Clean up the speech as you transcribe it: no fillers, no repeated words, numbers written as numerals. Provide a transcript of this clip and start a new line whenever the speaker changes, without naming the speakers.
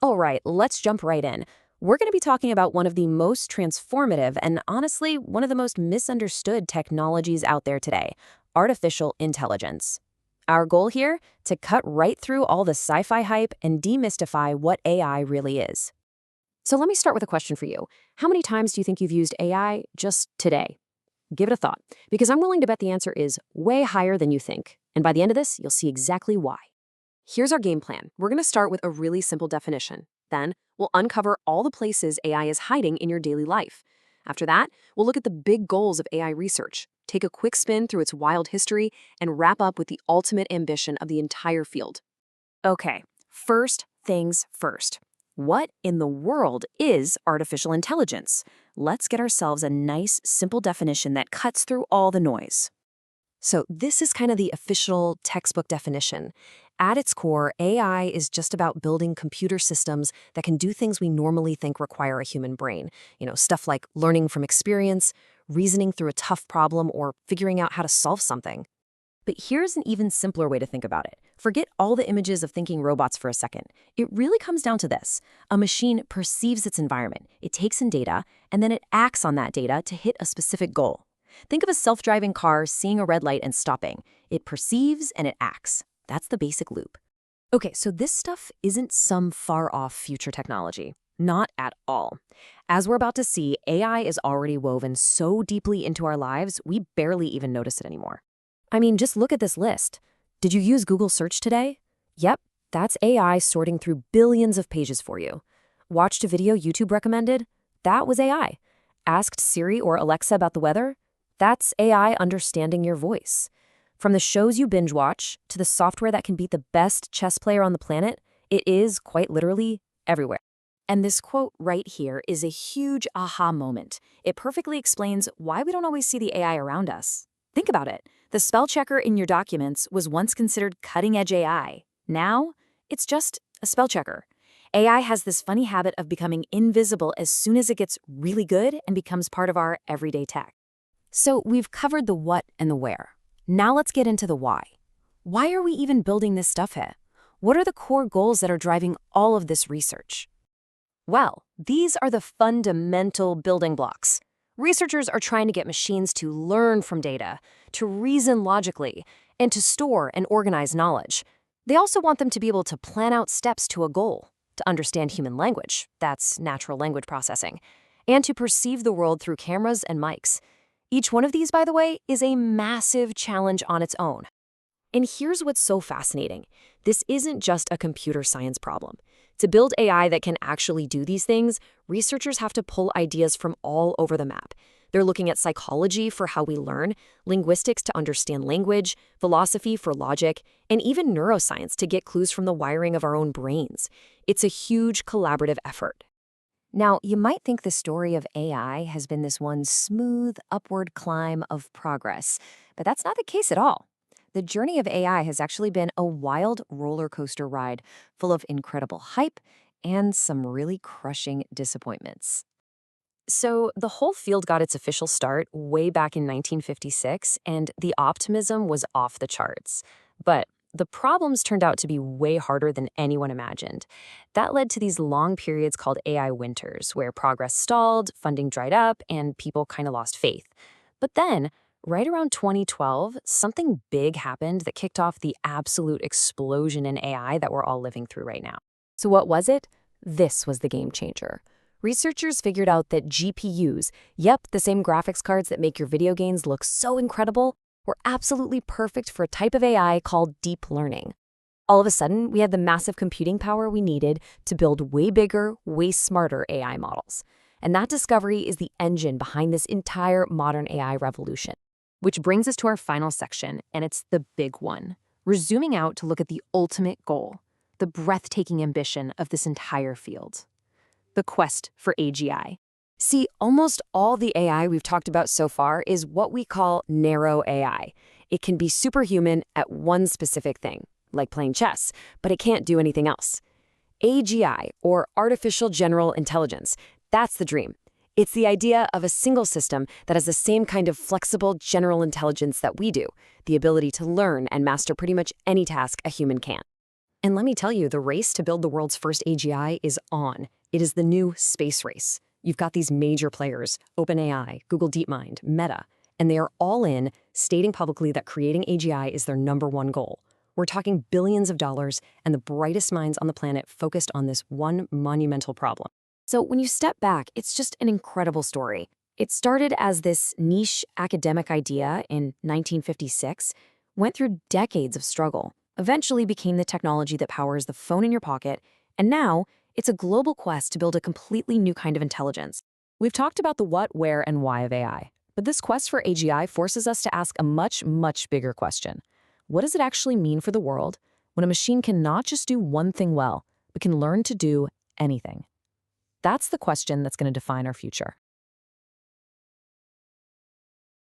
All right, let's jump right in. We're going to be talking about one of the most transformative and honestly, one of the most misunderstood technologies out there today, artificial intelligence. Our goal here? To cut right through all the sci-fi hype and demystify what AI really is. So let me start with a question for you. How many times do you think you've used AI just today? Give it a thought, because I'm willing to bet the answer is way higher than you think. And by the end of this, you'll see exactly why. Here's our game plan. We're going to start with a really simple definition. Then, we'll uncover all the places AI is hiding in your daily life. After that, we'll look at the big goals of AI research, take a quick spin through its wild history, and wrap up with the ultimate ambition of the entire field. Okay, first things first. What in the world is artificial intelligence? Let's get ourselves a nice, simple definition that cuts through all the noise. So this is kind of the official textbook definition. At its core, AI is just about building computer systems that can do things we normally think require a human brain. Stuff like learning from experience, reasoning through a tough problem, or figuring out how to solve something. But here's an even simpler way to think about it. Forget all the images of thinking robots for a second. It really comes down to this. A machine perceives its environment, it takes in data, and then it acts on that data to hit a specific goal. Think of a self-driving car seeing a red light and stopping. It perceives and it acts. That's the basic loop. Okay, so this stuff isn't some far-off future technology. Not at all. As we're about to see, AI is already woven so deeply into our lives, we barely even notice it anymore. I mean, just look at this list. Did you use Google Search today? Yep, that's AI sorting through billions of pages for you. Watched a video YouTube recommended? That was AI. Asked Siri or Alexa about the weather? That's AI understanding your voice. From the shows you binge watch to the software that can beat the best chess player on the planet, it is, quite literally, everywhere. And this quote right here is a huge aha moment. It perfectly explains why we don't always see the AI around us. Think about it. The spell checker in your documents was once considered cutting-edge AI. Now, it's just a spell checker. AI has this funny habit of becoming invisible as soon as it gets really good and becomes part of our everyday tech. So we've covered the what and the where. Now let's get into the why. Why are we even building this stuff here? What are the core goals that are driving all of this research? Well, these are the fundamental building blocks. Researchers are trying to get machines to learn from data, to reason logically, and to store and organize knowledge. They also want them to be able to plan out steps to a goal, to understand human language, that's natural language processing, and to perceive the world through cameras and mics. Each one of these, by the way, is a massive challenge on its own. And here's what's so fascinating. This isn't just a computer science problem. To build AI that can actually do these things, researchers have to pull ideas from all over the map. They're looking at psychology for how we learn, linguistics to understand language, philosophy for logic, and even neuroscience to get clues from the wiring of our own brains. It's a huge collaborative effort. Now, you might think the story of AI has been this one smooth, upward climb of progress, but that's not the case at all. The journey of AI has actually been a wild roller coaster ride full of incredible hype and some really crushing disappointments. So, the whole field got its official start way back in 1956, and the optimism was off the charts. But the problems turned out to be way harder than anyone imagined. That led to these long periods called AI winters, where progress stalled, funding dried up, and people kind of lost faith. But then, right around 2012, something big happened that kicked off the absolute explosion in AI that we're all living through right now. So what was it? This was the game changer. Researchers figured out that GPUs, yep, the same graphics cards that make your video games look so incredible, were absolutely perfect for a type of AI called deep learning. All of a sudden, we had the massive computing power we needed to build way bigger, way smarter AI models. And that discovery is the engine behind this entire modern AI revolution. Which brings us to our final section, and it's the big one. We're zooming out to look at the ultimate goal, the breathtaking ambition of this entire field. The quest for AGI. See, almost all the AI we've talked about so far is what we call narrow AI. It can be superhuman at one specific thing, like playing chess, but it can't do anything else. AGI, or artificial general intelligence, that's the dream. It's the idea of a single system that has the same kind of flexible general intelligence that we do, the ability to learn and master pretty much any task a human can. And let me tell you, the race to build the world's first AGI is on. It is the new space race. You've got these major players, OpenAI, Google DeepMind, Meta, and they are all in, stating publicly that creating AGI is their #1 goal. We're talking billions of dollars and the brightest minds on the planet focused on this one monumental problem. So when you step back, it's just an incredible story. It started as this niche academic idea in 1956, went through decades of struggle, eventually became the technology that powers the phone in your pocket, and now it's a global quest to build a completely new kind of intelligence. We've talked about the what, where, and why of AI, but this quest for AGI forces us to ask a much, much bigger question. What does it actually mean for the world when a machine can not just do one thing well, but can learn to do anything? That's the question that's going to define our future.